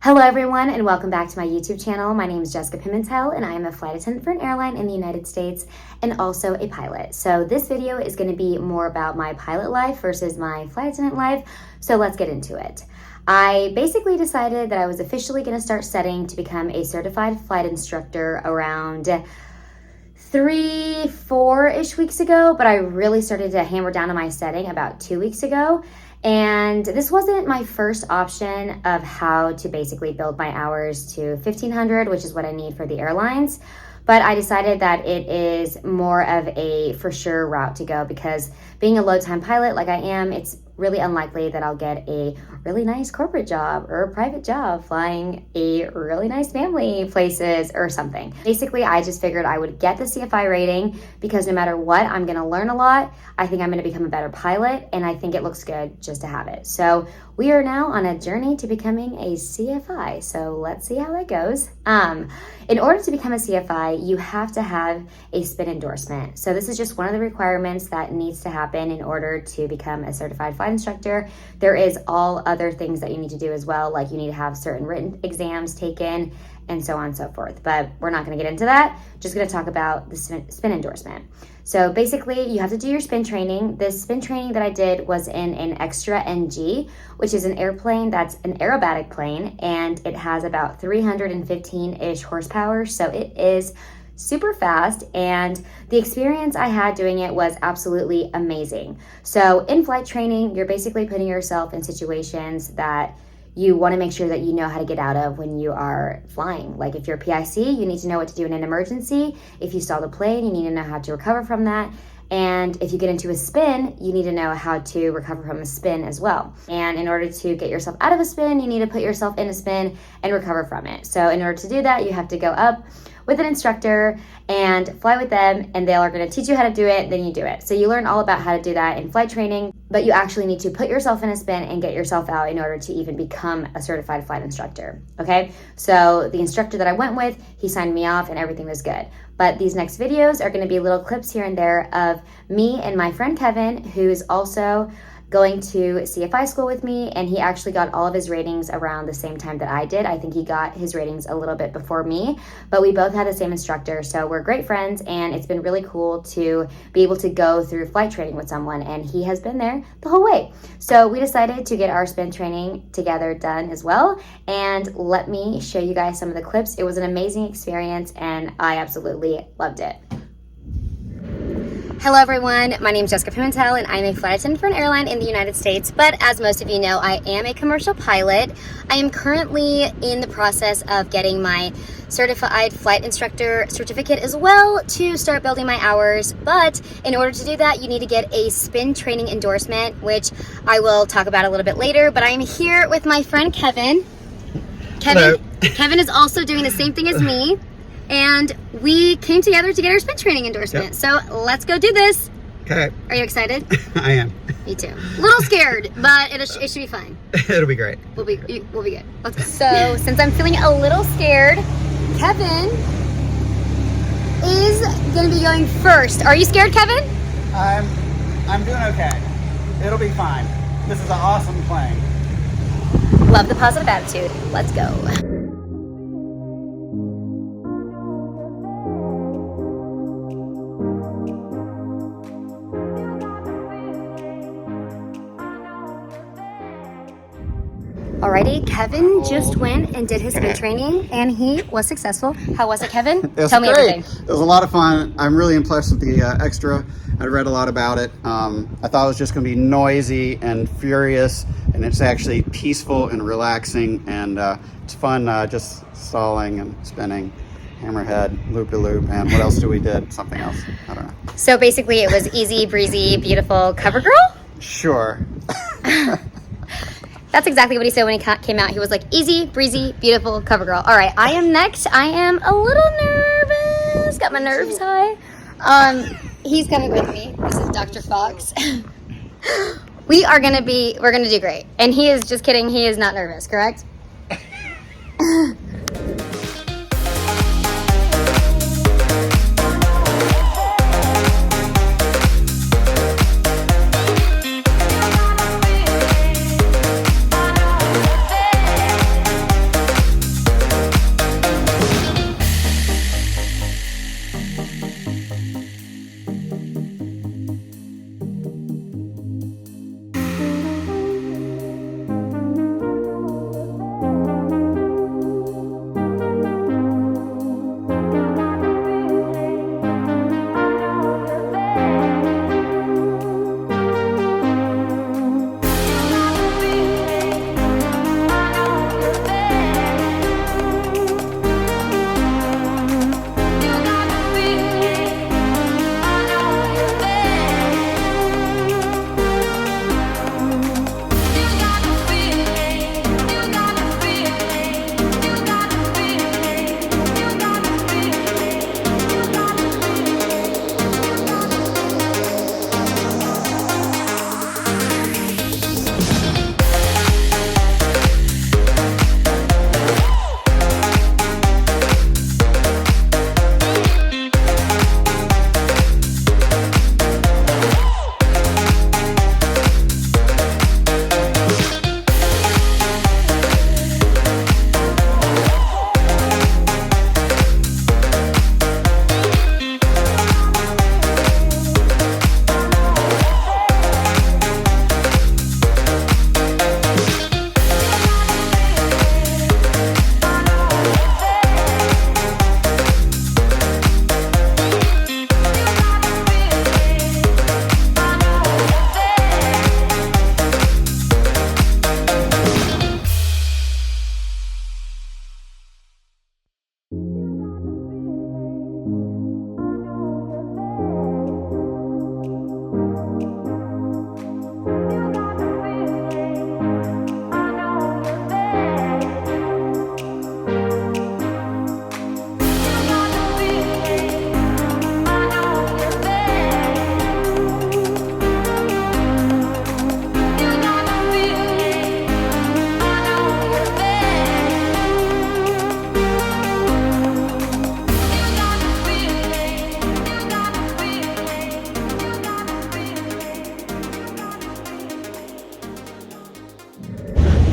Hello everyone and welcome back to my YouTube channel. My name is Jessica Pimentel and I am a flight attendant for an airline in the United States and also a pilot. So this video is going to be more about my pilot life versus my flight attendant life. So let's get into it. I basically decided that I was officially going to start studying to become a certified flight instructor around 3-4-ish weeks ago, but I really started to hammer down on my setting about 2 weeks ago. And this wasn't my first option of how to basically build my hours to 1,500, which is what I need for the airlines. But I decided that it is more of a for sure route to go because being a low-time pilot like I am, it's really unlikely that I'll get a really nice corporate job or a private job flying a really nice family places or something. Basically, I just figured I would get the CFI rating because no matter what, I'm gonna learn a lot. I think I'm gonna become a better pilot and I think it looks good just to have it. So we are now on a journey to becoming a CFI. So let's see how that goes. In order to become a CFI, you have to have a spin endorsement. So this is just one of the requirements that needs to happen in order to become a certified flight instructor. There is all other things that you need to do as well, like you need to have certain written exams taken and so on and so forth. But we're not going to get into that. Just going to talk about the spin endorsement. So basically, you have to do your spin training. This spin training that I did was in an Extra NG, which is an airplane that's an aerobatic plane, and it has about 315-ish horsepower. So it is super fast, and the experience I had doing it was absolutely amazing. So in flight training, you're basically putting yourself in situations that you want to make sure that you know how to get out of when you are flying. Like if you're PIC, you need to know what to do in an emergency. If you stall the plane, you need to know how to recover from that. And if you get into a spin, you need to know how to recover from a spin as well. And in order to get yourself out of a spin, you need to put yourself in a spin and recover from it. So in order to do that, you have to go up with an instructor and fly with them, and they are going to teach you how to do it, then you do it. So you learn all about how to do that in flight training, but you actually need to put yourself in a spin and get yourself out in order to even become a certified flight instructor, okay? So the instructor that I went with, he signed me off and everything was good. But these next videos are going to be little clips here and there of me and my friend Kevin, who's also going to CFI school with me, and he actually got all of his ratings around the same time that I did. I think he got his ratings a little bit before me, but we both had the same instructor, so we're great friends, and it's been really cool to be able to go through flight training with someone, and he has been there the whole way. So we decided to get our spin training together done as well, and let me show you guys some of the clips. It was an amazing experience, and I absolutely loved it. Hello everyone, my name is Jessica Pimentel and I'm a flight attendant for an airline in the United States, but as most of you know, I am a commercial pilot. I am currently in the process of getting my certified flight instructor certificate as well to start building my hours, but in order to do that, you need to get a spin training endorsement, which I will talk about a little bit later, but I am here with my friend Kevin. Hello. Kevin is also doing the same thing as me. And we came together to get our spin training endorsement. Yep. So let's go do this. Okay. Are you excited? I am. Me too. A little scared, but it should be fine. It'll be great. We'll be good. Let's go. So since I'm feeling a little scared, Kevin is going to be going first. Are you scared, Kevin? I'm doing okay. It'll be fine. This is an awesome plane. Love the positive attitude. Let's go. Alrighty, Kevin just went and did his spin training and he was successful. How was it, Kevin? Tell me everything. It was a lot of fun. I'm really impressed with the extra. I read a lot about it. I thought it was just going to be noisy and furious, and it's actually peaceful and relaxing, and it's fun just stalling and spinning. Hammerhead, loop-de-loop, and what else do we did? Something else. I don't know. So basically it was easy, breezy, beautiful cover girl? Sure. That's exactly what he said when he came out. He was like, easy, breezy, beautiful, cover girl. All right, I am next. I am a little nervous. Got my nerves high. He's coming with me. This is Dr. Fox. We're gonna do great. And he is just kidding. He is not nervous, correct?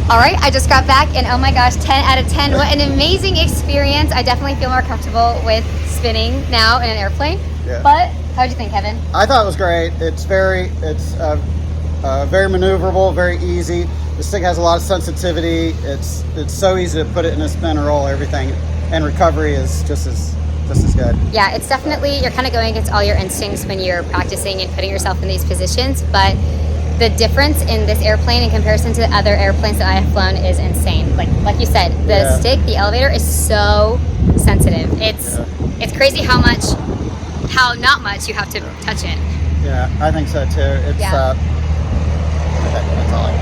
All right, I just got back and oh my gosh, 10 out of 10. What an amazing experience. I definitely feel more comfortable with spinning now in an airplane. Yeah. But how'd you think, Kevin? I thought it was great. It's very maneuverable, very easy. The stick has a lot of sensitivity. It's so easy to put it in a spin or roll, everything, and recovery is just as good. Yeah, it's definitely, you're kind of going against all your instincts when you're practicing and putting yourself in these positions, but the difference in this airplane in comparison to the other airplanes that I have flown is insane. Like you said, the stick, the elevator is so sensitive. It's crazy how not much you have to touch it. Yeah, I think so too. It's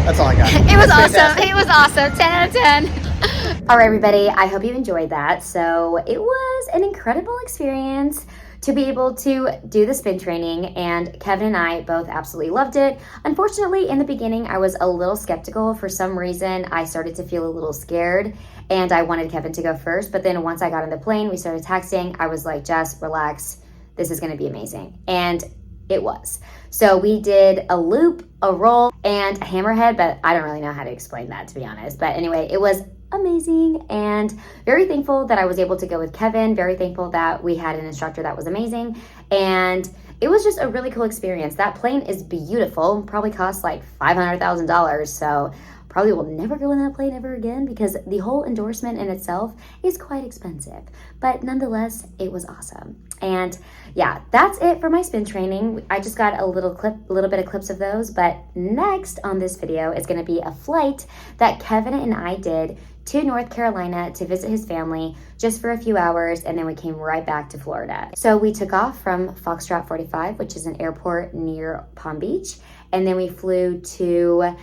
that's all I got. It was awesome. Fantastic. It was awesome. 10 out of 10. All right, everybody. I hope you enjoyed that. So it was an incredible experience to be able to do the spin training, and Kevin and I both absolutely loved it. Unfortunately, in the beginning, I was a little skeptical. For some reason, I started to feel a little scared, and I wanted Kevin to go first. But then once I got on the plane, we started texting. I was like, Jess, relax. This is going to be amazing. And it was. So we did a loop, a roll, and a hammerhead, but I don't really know how to explain that, to be honest. But anyway, it was amazing, and very thankful that I was able to go with Kevin. Very thankful that we had an instructor that was amazing, and it was just a really cool experience. That plane is beautiful. Probably cost like $500,000, so probably will never go in that plane ever again because the whole endorsement in itself is quite expensive. But nonetheless, it was awesome. And yeah, that's it for my spin training. I just got a little bit of clips of those, but next on this video is going to be a flight that Kevin and I did to North Carolina to visit his family just for a few hours, and then we came right back to Florida. So we took off from Foxtrot 45, which is an airport near Palm Beach, and then we flew to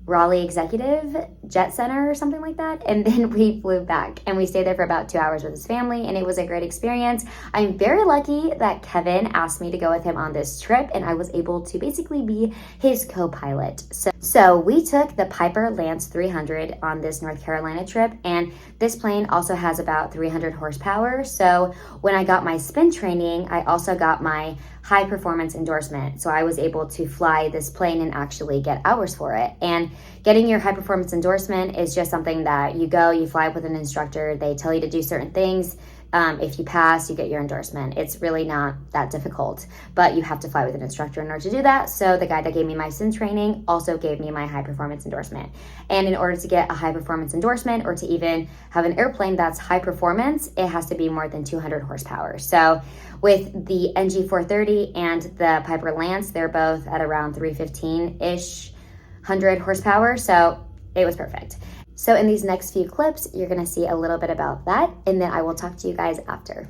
Raleigh Executive Jet Center or something like that, and then we flew back and we stayed there for about 2 hours with his family, and it was a great experience. I'm very lucky that Kevin asked me to go with him on this trip, and I was able to basically be his co-pilot. So we took the Piper Lance 300 on this North Carolina trip, and this plane also has about 300 horsepower. So when I got my spin training, I also got my high performance endorsement. So I was able to fly this plane and actually get hours for it. And getting your high performance endorsement is just something that you go, you fly with an instructor, they tell you to do certain things. If you pass, you get your endorsement. It's really not that difficult, but you have to fly with an instructor in order to do that. So the guy that gave me my spin training also gave me my high performance endorsement. And in order to get a high performance endorsement or to even have an airplane that's high performance, it has to be more than 200 horsepower. So with the NG430 and the Piper Lance, they're both at around 315-ish 100 horsepower. So it was perfect. So in these next few clips, you're gonna see a little bit about that, and then I will talk to you guys after.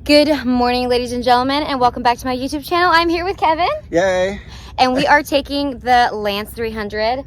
Good morning, ladies and gentlemen, and welcome back to my YouTube channel. I'm here with Kevin. Yay! And we are taking the Lance 300,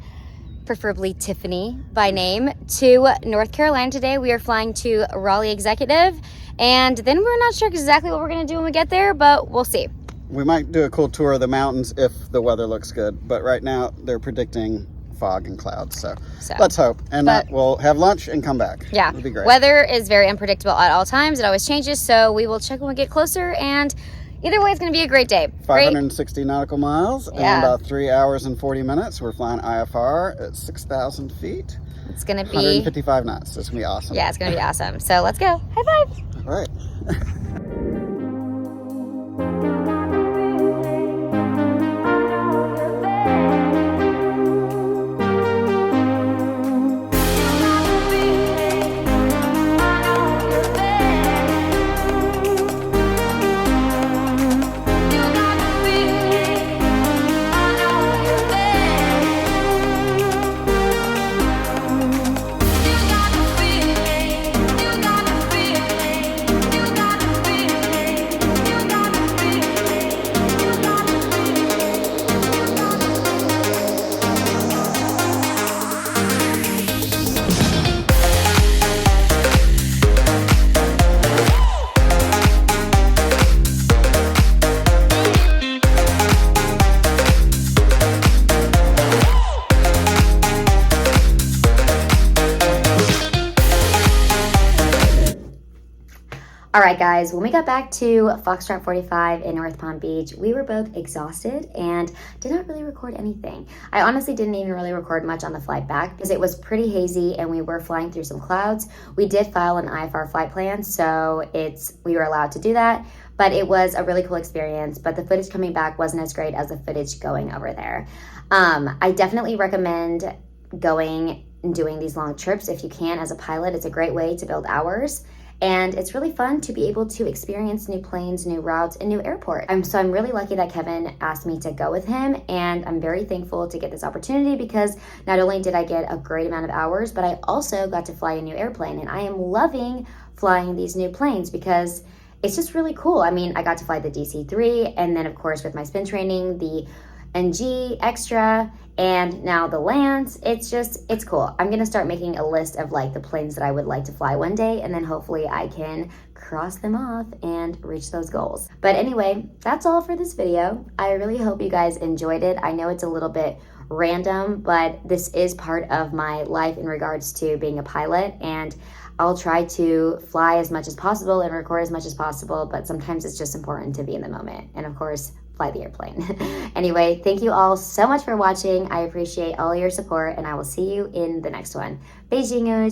preferably Tiffany by name, to North Carolina today. We are flying to Raleigh Executive, and then we're not sure exactly what we're gonna do when we get there, but we'll see. We might do a cool tour of the mountains if the weather looks good, but right now they're predicting fog and clouds, so let's hope, and we'll have lunch and come back. Yeah, it'll be great. Weather is very unpredictable at all times. It always changes, so we will check when we get closer, and either way, it's going to be a great day. 560 nautical miles and about 3 hours and 40 minutes. We're flying IFR at 6,000 feet. It's going to be 155 knots. It's going to be awesome. Yeah, it's going to be awesome. So let's go. High five. All right. All right, guys, when we got back to Foxtrot 45 in North Palm Beach, we were both exhausted and did not really record anything. I honestly didn't even really record much on the flight back because it was pretty hazy and we were flying through some clouds. We did file an IFR flight plan, so we were allowed to do that, but it was a really cool experience. But the footage coming back wasn't as great as the footage going over there. I definitely recommend going and doing these long trips if you can as a pilot. It's a great way to build hours. And it's really fun to be able to experience new planes, new routes, and new airports. So I'm really lucky that Kevin asked me to go with him, and I'm very thankful to get this opportunity because not only did I get a great amount of hours, but I also got to fly a new airplane, and I am loving flying these new planes because it's just really cool. I mean, I got to fly the DC-3, and then of course with my spin training, the NG Extra, and now the Lance. It's cool. I'm gonna start making a list of like the planes that I would like to fly one day, and then hopefully I can cross them off and reach those goals. But anyway, that's all for this video. I really hope you guys enjoyed it. I know it's a little bit random, but this is part of my life in regards to being a pilot, and I'll try to fly as much as possible and record as much as possible, but sometimes it's just important to be in the moment. And of course, fly the airplane. Anyway, thank you all so much for watching. I appreciate all your support, and I will see you in the next one. Beijingers!